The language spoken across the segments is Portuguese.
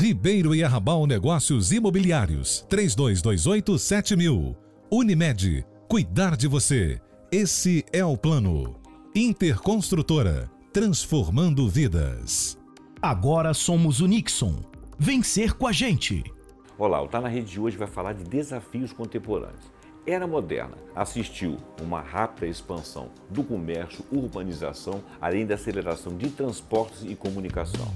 Ribeiro e Arrabal Negócios Imobiliários, 3228-7000. Unimed, cuidar de você. Esse é o plano. Interconstrutora, transformando vidas. Agora somos o Nixon. Vencer com a gente. Olá, o Tá Na Rede de hoje vai falar de desafios contemporâneos. Era moderna assistiu uma rápida expansão do comércio, urbanização, além da aceleração de transportes e comunicação.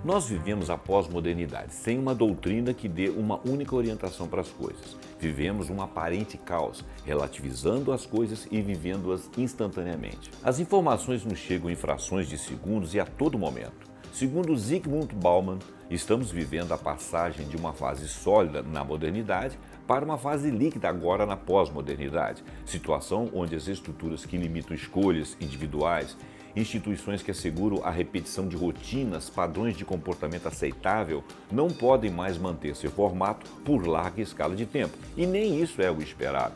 Nós vivemos a pós-modernidade, sem uma doutrina que dê uma única orientação para as coisas. Vivemos um aparente caos, relativizando as coisas e vivendo-as instantaneamente. As informações nos chegam em frações de segundos e a todo momento. Segundo Zygmunt Bauman, estamos vivendo a passagem de uma fase sólida na modernidade para uma fase líquida agora na pós-modernidade, situação onde as estruturas que limitam escolhas individuais, instituições que asseguram a repetição de rotinas, padrões de comportamento aceitável, não podem mais manter seu formato por larga escala de tempo, e nem isso é o esperado.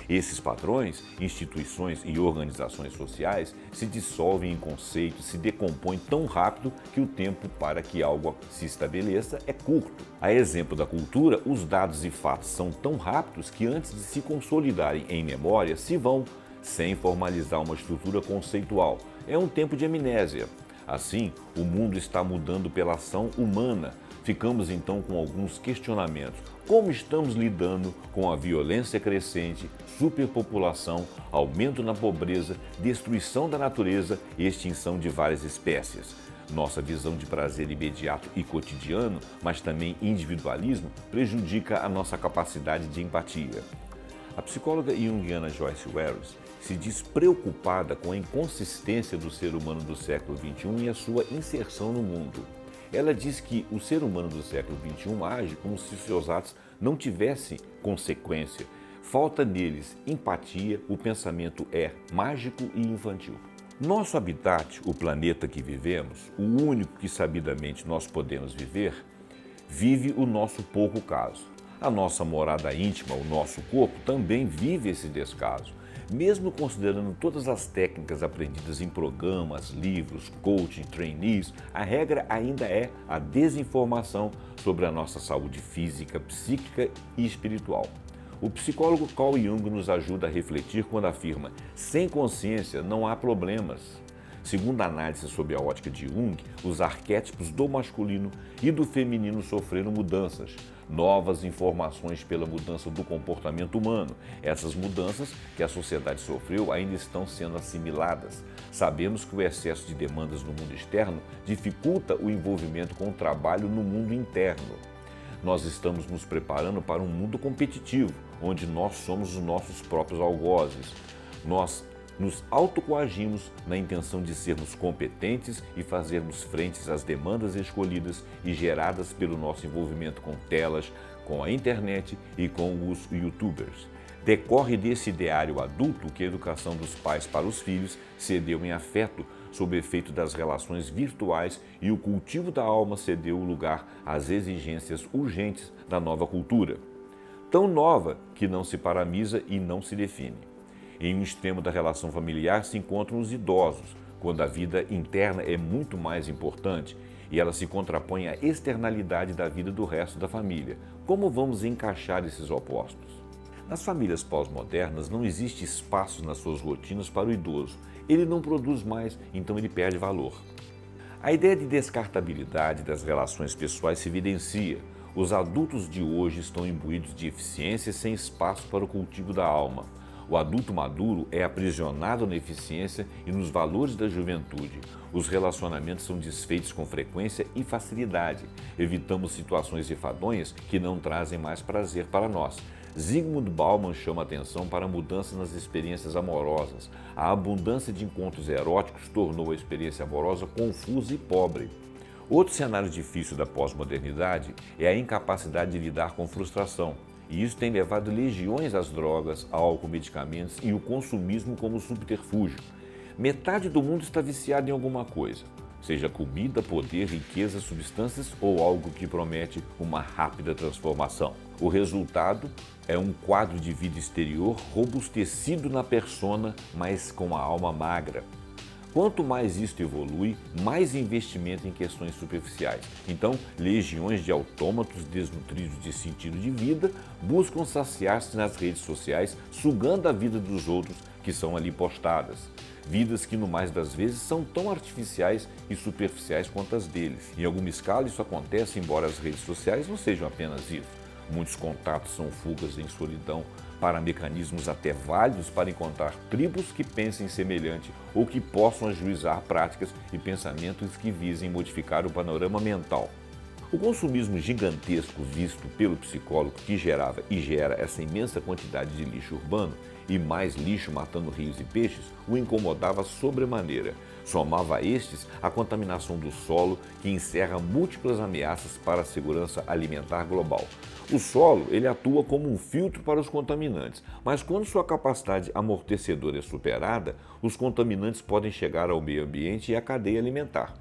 Esses padrões, instituições e organizações sociais se dissolvem em conceitos, se decompõem tão rápido que o tempo para que algo se estabeleça é curto. A exemplo da cultura, os dados e fatos são tão rápidos que antes de se consolidarem em memória, se vão, sem formalizar uma estrutura conceitual. É um tempo de amnésia. Assim, o mundo está mudando pela ação humana. Ficamos então com alguns questionamentos. Como estamos lidando com a violência crescente, superpopulação, aumento na pobreza, destruição da natureza e extinção de várias espécies? Nossa visão de prazer imediato e cotidiano, mas também individualismo, prejudica a nossa capacidade de empatia. A psicóloga junguiana Joyce Wells se diz preocupada com a inconsistência do ser humano do século XXI e a sua inserção no mundo. Ela diz que o ser humano do século XXI age como se seus atos não tivessem consequência. Falta neles empatia, o pensamento é mágico e infantil. Nosso habitat, o planeta que vivemos, o único que sabidamente nós podemos viver, vive o nosso pouco caso. A nossa morada íntima, o nosso corpo, também vive esse descaso. Mesmo considerando todas as técnicas aprendidas em programas, livros, coaching, trainees, a regra ainda é a desinformação sobre a nossa saúde física, psíquica e espiritual. O psicólogo Carl Jung nos ajuda a refletir quando afirma: sem consciência não há problemas. Segundo a análise sob a ótica de Jung, os arquétipos do masculino e do feminino sofreram mudanças, novas informações pela mudança do comportamento humano. Essas mudanças que a sociedade sofreu ainda estão sendo assimiladas. Sabemos que o excesso de demandas no mundo externo dificulta o envolvimento com o trabalho no mundo interno. Nós estamos nos preparando para um mundo competitivo, onde nós somos os nossos próprios algozes. Nós nos autocoagimos na intenção de sermos competentes e fazermos frente às demandas escolhidas e geradas pelo nosso envolvimento com telas, com a internet e com os youtubers. Decorre desse ideário adulto que a educação dos pais para os filhos cedeu em afeto sob efeito das relações virtuais e o cultivo da alma cedeu o lugar às exigências urgentes da nova cultura. Tão nova que não se paralisa e não se define. Em um extremo da relação familiar se encontram os idosos, quando a vida interna é muito mais importante e ela se contrapõe à externalidade da vida do resto da família. Como vamos encaixar esses opostos? Nas famílias pós-modernas não existe espaço nas suas rotinas para o idoso. Ele não produz mais, então ele perde valor. A ideia de descartabilidade das relações pessoais se evidencia. Os adultos de hoje estão imbuídos de eficiência sem espaço para o cultivo da alma. O adulto maduro é aprisionado na eficiência e nos valores da juventude. Os relacionamentos são desfeitos com frequência e facilidade. Evitamos situações enfadonhas que não trazem mais prazer para nós. Zygmunt Bauman chama atenção para a mudança nas experiências amorosas. A abundância de encontros eróticos tornou a experiência amorosa confusa e pobre. Outro cenário difícil da pós-modernidade é a incapacidade de lidar com frustração. E isso tem levado legiões às drogas, álcool, medicamentos e o consumismo como subterfúgio. Metade do mundo está viciado em alguma coisa. seja comida, poder, riqueza, substâncias ou algo que promete uma rápida transformação. O resultado é um quadro de vida exterior robustecido na persona, mas com a alma magra. Quanto mais isto evolui, mais investimento em questões superficiais. Então, legiões de autômatos desnutridos de sentido de vida buscam saciar-se nas redes sociais, sugando a vida dos outros que são ali postadas. Vidas que, no mais das vezes, são tão artificiais e superficiais quanto as deles. Em alguma escala, isso acontece, embora as redes sociais não sejam apenas isso. Muitos contatos são fugas em solidão para mecanismos até válidos para encontrar tribos que pensem semelhante ou que possam ajuizar práticas e pensamentos que visem modificar o panorama mental. O consumismo gigantesco visto pelo psicólogo que gerava e gera essa imensa quantidade de lixo urbano e mais lixo matando rios e peixes o incomodava sobremaneira. Somava a estes a contaminação do solo que encerra múltiplas ameaças para a segurança alimentar global. O solo ele atua como um filtro para os contaminantes, mas quando sua capacidade amortecedora é superada, os contaminantes podem chegar ao meio ambiente e à cadeia alimentar.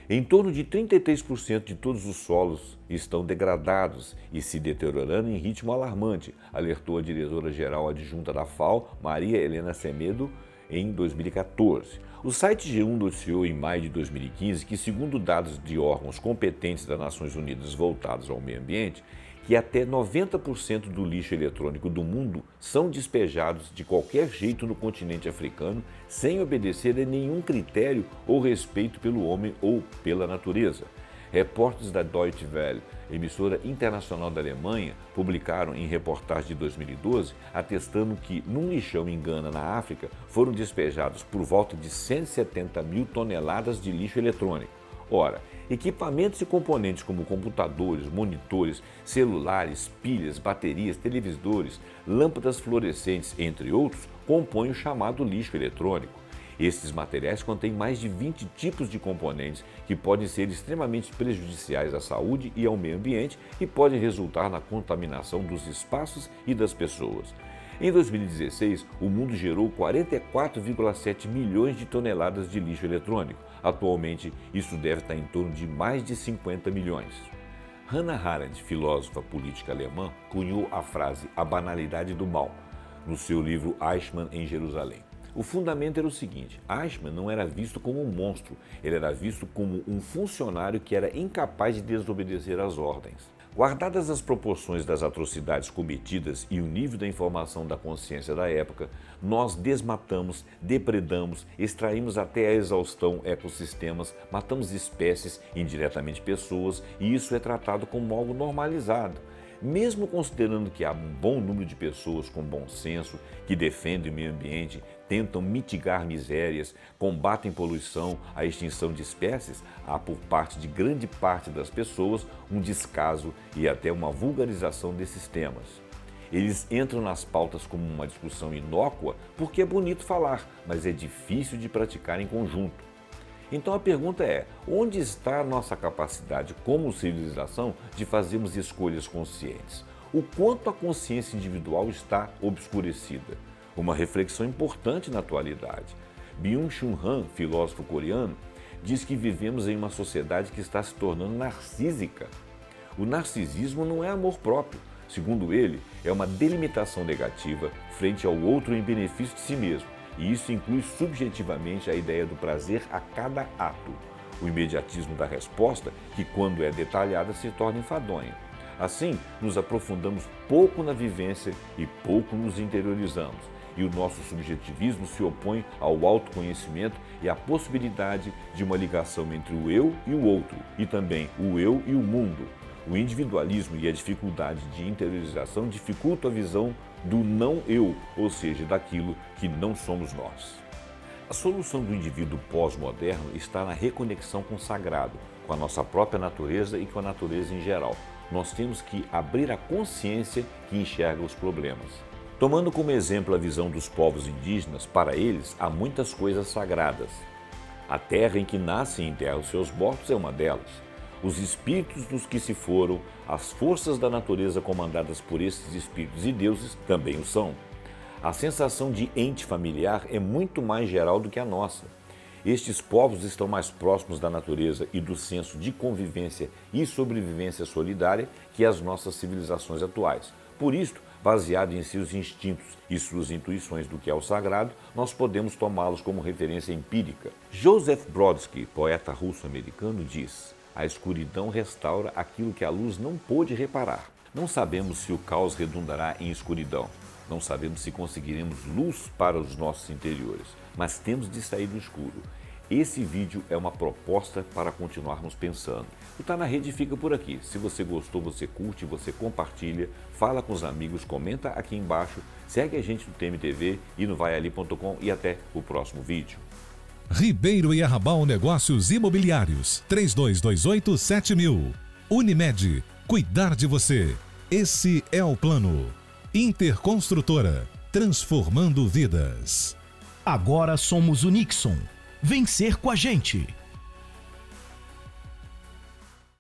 Em torno de 33% de todos os solos estão degradados e se deteriorando em ritmo alarmante, alertou a diretora-geral adjunta da FAO, Maria Helena Semedo, em 2014. O site G1 noticiou em maio de 2015 que, segundo dados de órgãos competentes das Nações Unidas voltados ao meio ambiente, que até 90% do lixo eletrônico do mundo são despejados de qualquer jeito no continente africano, sem obedecer a nenhum critério ou respeito pelo homem ou pela natureza. Repórteres da Deutsche Welle, emissora internacional da Alemanha, publicaram em reportagem de 2012, atestando que, num lixão em Gana, na África, foram despejados por volta de 170 mil toneladas de lixo eletrônico. Ora, equipamentos e componentes como computadores, monitores, celulares, pilhas, baterias, televisores, lâmpadas fluorescentes, entre outros, compõem o chamado lixo eletrônico. Estes materiais contêm mais de 20 tipos de componentes que podem ser extremamente prejudiciais à saúde e ao meio ambiente e podem resultar na contaminação dos espaços e das pessoas. Em 2016, o mundo gerou 44,7 milhões de toneladas de lixo eletrônico. Atualmente, isso deve estar em torno de mais de 50 milhões. Hannah Arendt, filósofa política alemã, cunhou a frase "a banalidade do mal" no seu livro Eichmann em Jerusalém. O fundamento era o seguinte: Eichmann não era visto como um monstro, ele era visto como um funcionário que era incapaz de desobedecer às ordens. Guardadas as proporções das atrocidades cometidas e o nível da informação da consciência da época, nós desmatamos, depredamos, extraímos até a exaustão ecossistemas, matamos espécies, indiretamente pessoas, e isso é tratado como algo normalizado. Mesmo considerando que há um bom número de pessoas com bom senso, que defendem o meio ambiente, tentam mitigar misérias, combatem poluição, a extinção de espécies, há por parte de grande parte das pessoas um descaso e até uma vulgarização desses temas. Eles entram nas pautas como uma discussão inócua porque é bonito falar, mas é difícil de praticar em conjunto. Então a pergunta é: onde está a nossa capacidade como civilização de fazermos escolhas conscientes? O quanto a consciência individual está obscurecida? Uma reflexão importante na atualidade. Byung-Chul Han, filósofo coreano, diz que vivemos em uma sociedade que está se tornando narcísica. O narcisismo não é amor próprio. Segundo ele, é uma delimitação negativa frente ao outro em benefício de si mesmo. E isso inclui subjetivamente a ideia do prazer a cada ato. O imediatismo da resposta, que quando é detalhada se torna enfadonha. Assim, nos aprofundamos pouco na vivência e pouco nos interiorizamos. E o nosso subjetivismo se opõe ao autoconhecimento e à possibilidade de uma ligação entre o eu e o outro, e também o eu e o mundo. O individualismo e a dificuldade de interiorização dificultam a visão do não-eu, ou seja, daquilo que não somos nós. A solução do indivíduo pós-moderno está na reconexão com o sagrado, com a nossa própria natureza e com a natureza em geral. Nós temos que abrir a consciência que enxerga os problemas. Tomando como exemplo a visão dos povos indígenas, para eles há muitas coisas sagradas. A terra em que nascem e enterram seus mortos é uma delas. Os espíritos dos que se foram, as forças da natureza comandadas por esses espíritos e deuses também o são. A sensação de ente familiar é muito mais geral do que a nossa. Estes povos estão mais próximos da natureza e do senso de convivência e sobrevivência solidária que as nossas civilizações atuais. Por isso, baseado em seus instintos e suas intuições do que é o sagrado, nós podemos tomá-los como referência empírica. Joseph Brodsky, poeta russo-americano, diz: a escuridão restaura aquilo que a luz não pôde reparar. Não sabemos se o caos redundará em escuridão. Não sabemos se conseguiremos luz para os nossos interiores, mas temos de sair do escuro. Esse vídeo é uma proposta para continuarmos pensando. O Tá na Rede fica por aqui. Se você gostou, você curte, você compartilha, fala com os amigos, comenta aqui embaixo, segue a gente no TMTV e no vaiali.com e até o próximo vídeo. Ribeiro e Arrabal Negócios Imobiliários, 3228-7000. Unimed, cuidar de você. Esse é o plano. Interconstrutora, transformando vidas. Agora somos o Nixon. Vencer com a gente.